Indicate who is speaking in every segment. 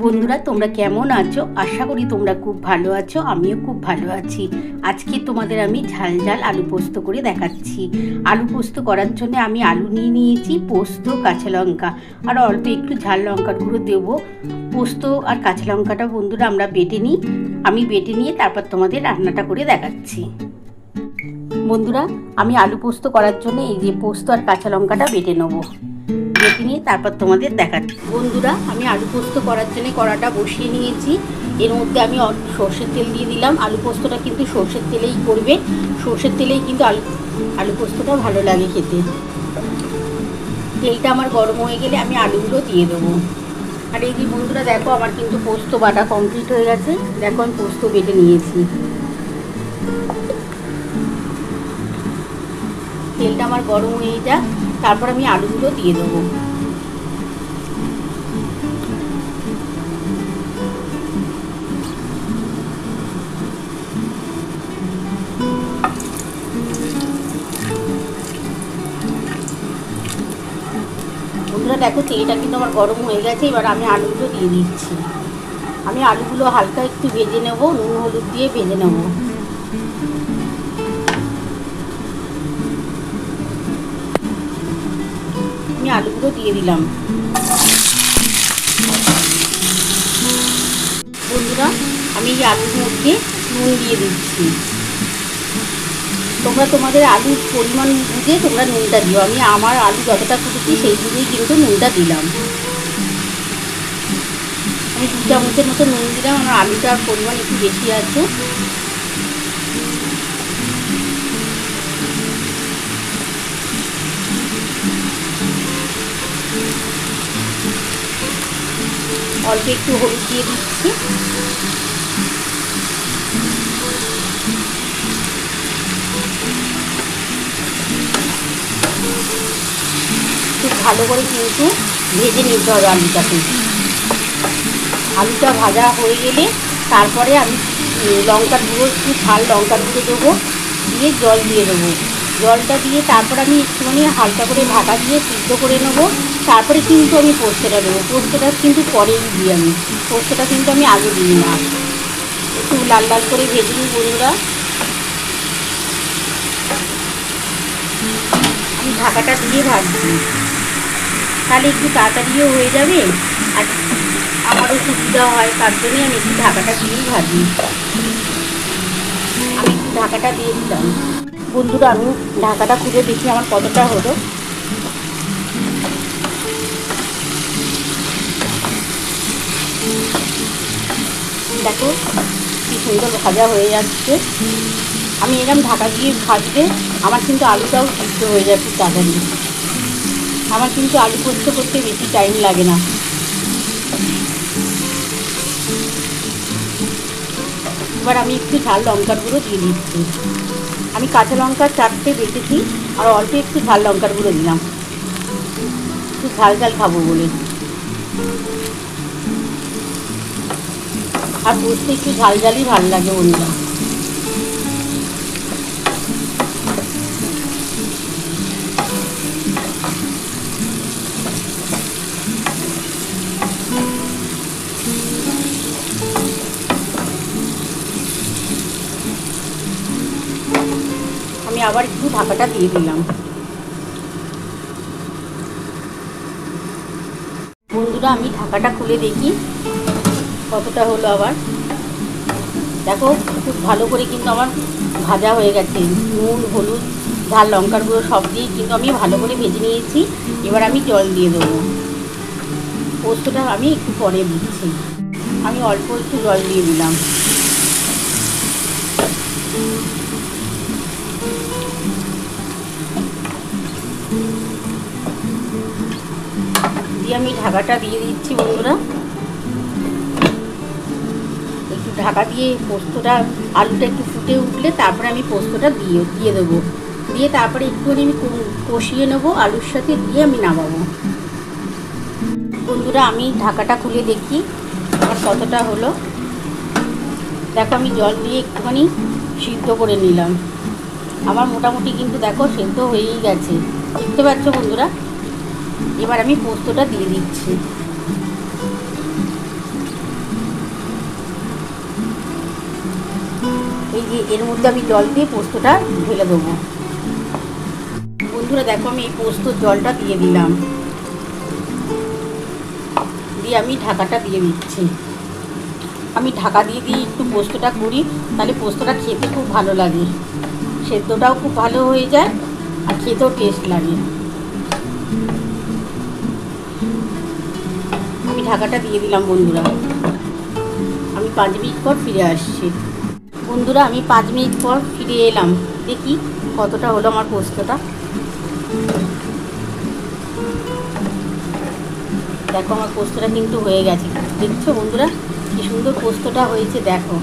Speaker 1: বন্ধুরা, তোমরা কেমন আছো? আশা করি তোমরা খুব ভালো আছো। আমিও খুব ভালো আছি। আজকে তোমাদের আমি ঝাল ঝাল আলু পোস্ত করে দেখাচ্ছি। আলু পোস্ত করার জন্য আমি আলু নিয়ে নিয়েছি, পোস্ত, কাঁচা লঙ্কা আর অল্প একটু ঝাল লঙ্কার গুঁড়ো দেবো। পোস্ত আর কাঁচা লঙ্কাটা বন্ধুরা আমরা বেটে নিই। আমি বেটে নিয়ে তারপর তোমাদের রান্নাটা করে দেখাচ্ছি। বন্ধুরা, আমি আলু পোস্ত করার জন্য এই যে পোস্ত আর কাঁচা লঙ্কাটা বেটে নেবো। বেটে নিয়ে তারপর তোমাদের দেখাচ্ছি। বন্ধুরা, আমি আলু পোস্ত করার জন্য কড়াটা বসিয়ে নিয়েছি। এর মধ্যে আমি সর্ষের তেল দিয়ে দিলাম। আলু পোস্তটা কিন্তু সর্ষের তেলেই করবে। সর্ষের তেলেই কিন্তু আলু পোস্তটা ভালো লাগে খেতে। তেলটা আমার গরম হয়ে গেলে আমি আলুগুলো দিয়ে দেবো। আর এই যে বন্ধুরা দেখো, আমার কিন্তু পোস্ত বাটা কমপ্লিট হয়ে গেছে। দেখো আমি পোস্ত বেটে নিয়েছি। তেলটা আমার গরম হয়ে যাক, তারপর আমি আলুগুলো দিয়ে দেবো। বন্ধুরা দেখো, তেলটা কিন্তু আমার গরম হয়ে গেছে। এবার আমি আলুগুলো দিয়ে দিচ্ছি। আমি আলুগুলো হালকা একটু ভেজে নেব, নুন হলুদ দিয়ে ভেজে নেব। আমি আলুগুলো দিয়ে দিলাম। বন্ধুরা, আমি এই আলুর মধ্যে নুন দিয়ে দিচ্ছি। তোমরা তোমাদের আলুর পরিমাণ বুঝে তোমরা নুনটা দিও। আমি আমার আলু যতটা ফুটেছি সেই বুঝেই কিন্তু নুনটা দিলাম। আমি 2 চামচের মতো নুন দিলাম। আমার আলুটার পরিমাণ একটু বেশি আছে। অল্প একটু হলুদ দিয়ে দিচ্ছি। খুব ভালো করে কিন্তু ভেজে নিতে হবে আলুটাকে। আলুটা ভাজা হয়ে গেলে তারপরে আমি লঙ্কার গুঁড়ো, একটু ঝাল লঙ্কার গুঁড়ো দেবো, দিয়ে জল দিয়ে দেবো। জলটা দিয়ে তারপর আমি একটুখানি হালকা করে ঢাকা দিয়ে সিদ্ধ করে নেবো। তারপরে কিন্তু আমি পোস্তটা দেবো। পোস্তটা কিন্তু পরেই দিই আমি। পোস্তটা কিন্তু আমি আগে দিই না। একটু লাল লাল করে ভেজে নিই বন্ধুরা। আমি ঢাকাটা দিয়ে ভাজছি, তাহলে একটু তাড়াতাড়িও হয়ে যাবে আর আমারও সুবিধা হয়। তার জন্যই আমি একটু ঢাকাটা দিয়েই ভাজি। আমি একটু ঢাকাটা দিয়ে দিলাম। বন্ধুরা, আমি ঢাকাটা খুলে দেখি আমার কতটা হলো। দেখো কি সুন্দর ভাজা হয়ে যাচ্ছে। আমি এরকম ঢাকা দিয়ে ভাজলে আমার কিন্তু আলুটাও সিদ্ধ হয়ে যায় খুব তাড়াতাড়ি। আমার কিন্তু আলু পোস্ত করতে বেশি টাইম লাগে না। এবার আমি একটু ঝাল লঙ্কার গুঁড়ো দিয়ে দিচ্ছি। আমি কাঁচা লঙ্কা 4টে বেটেছি আর অল্প একটু ঝাল লঙ্কার গুঁড়ো দিলাম, একটু ঝাল ঝাল খাবো বলে। আর পোস্ত একটু ঝাল ঝালই ভালো লাগে বন্ধুরা। আমি আবার একটু ঢাকাটা দিয়ে দিলাম। বন্ধুরা, আমি ঢাকাটা খুলে দেখি কতটা হলো। আবার দেখো, খুব ভালো করে কিন্তু আমার ভাজা হয়ে গেছে। নুন হলুদ ঝাল লঙ্কার গুঁড়ো সব দিয়ে কিন্তু আমি ভালো করে ভেজে নিয়েছি। এবার আমি জল দিয়ে দেবো। পোস্তটা আমি একটু পরে দিচ্ছি। আমি অল্প একটু জল দিয়ে দিলাম। দিয়ে আমি ঢাকাটা দিয়ে দিচ্ছি বন্ধুরা। একটু ঢাকা দিয়ে পোস্তটা, আলুটা একটু ফুটে উঠলে তারপরে আমি পোস্তটা দিয়ে দেবো। দিয়ে তারপরে একটুখানি আমি কষিয়ে নেবো আলুর সাথে, দিয়ে আমি নামাবো। বন্ধুরা, আমি ঢাকাটা খুলে দেখি আমার কতটা হলো। দেখো, আমি জল দিয়ে একটুখানি সিদ্ধ করে নিলাম। আমার মোটামুটি কিন্তু দেখো সেদ্ধ হয়েই গেছে, দেখতে পাচ্ছ বন্ধুরা। এবার আমি পোস্তটা দিয়ে দিচ্ছি। এর মধ্যে আমি জল দিয়ে পোস্তটা ঢেলে দেবো। বন্ধুরা দেখো, আমি এই পোস্তর জলটা দিয়ে দিলাম, দিয়ে আমি ঢাকাটা দিয়ে দিচ্ছি। আমি ঢাকা দিয়ে একটু পোস্তটা করি, তাহলে পোস্তটা খেতে খুব ভালো লাগে, সেদ্ধটাও খুব ভালো হয়ে যায় আর খেতেও টেস্ট লাগে। আমি ঢাকাটা দিয়ে দিলাম বন্ধুরা। আমি 5 মিনিট পর ফিরে আসছি। বন্ধুরা আমি 5 মিনিট পর ফিরে এলাম, দেখি কতটা হলো আমার পোস্তটা। দেখো আমার পোস্তটা কিন্তু হয়ে গেছে, দেখছো বন্ধুরা কি সুন্দর পোস্তটা হয়েছে। দেখো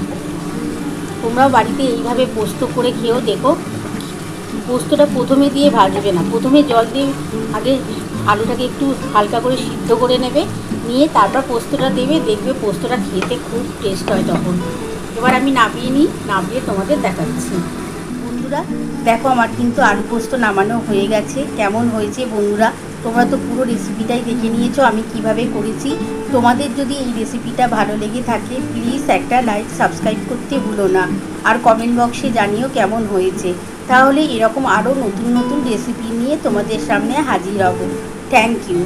Speaker 1: তোমরাও বাড়িতে এইভাবে পোস্ত করে খেয়েও দেখো। পোস্তটা প্রথমে দিয়ে ভাজবে না, প্রথমে জল দিয়ে আগে আলুটাকে একটু হালকা করে সিদ্ধ করে নেবে, নিয়ে তারপর পোস্তটা দেবে, দেখবে পোস্তটা খেতে খুব টেস্ট হয় তখন। এবার আমি নামিয়ে নিই, নামিয়ে তোমাদের দেখাচ্ছি। বন্ধুরা দেখো আমার কিন্তু আলু পোস্ত নামানো হয়ে গেছে। কেমন হয়েছে বন্ধুরা, তোমরা তো পুরো রেসিপিটাই দেখে নিয়েছো আমি কিভাবে করেছি। তোমাদের যদি এই রেসিপিটা ভালো লেগে থাকে প্লিজ একটা লাইক সাবস্ক্রাইব করতে ভুলো না, আর কমেন্ট বক্সে জানিও কেমন হয়েছে। তাহলে এরকম আরও নতুন নতুন রেসিপি নিয়ে তোমাদের সামনে হাজির হব। Thank you.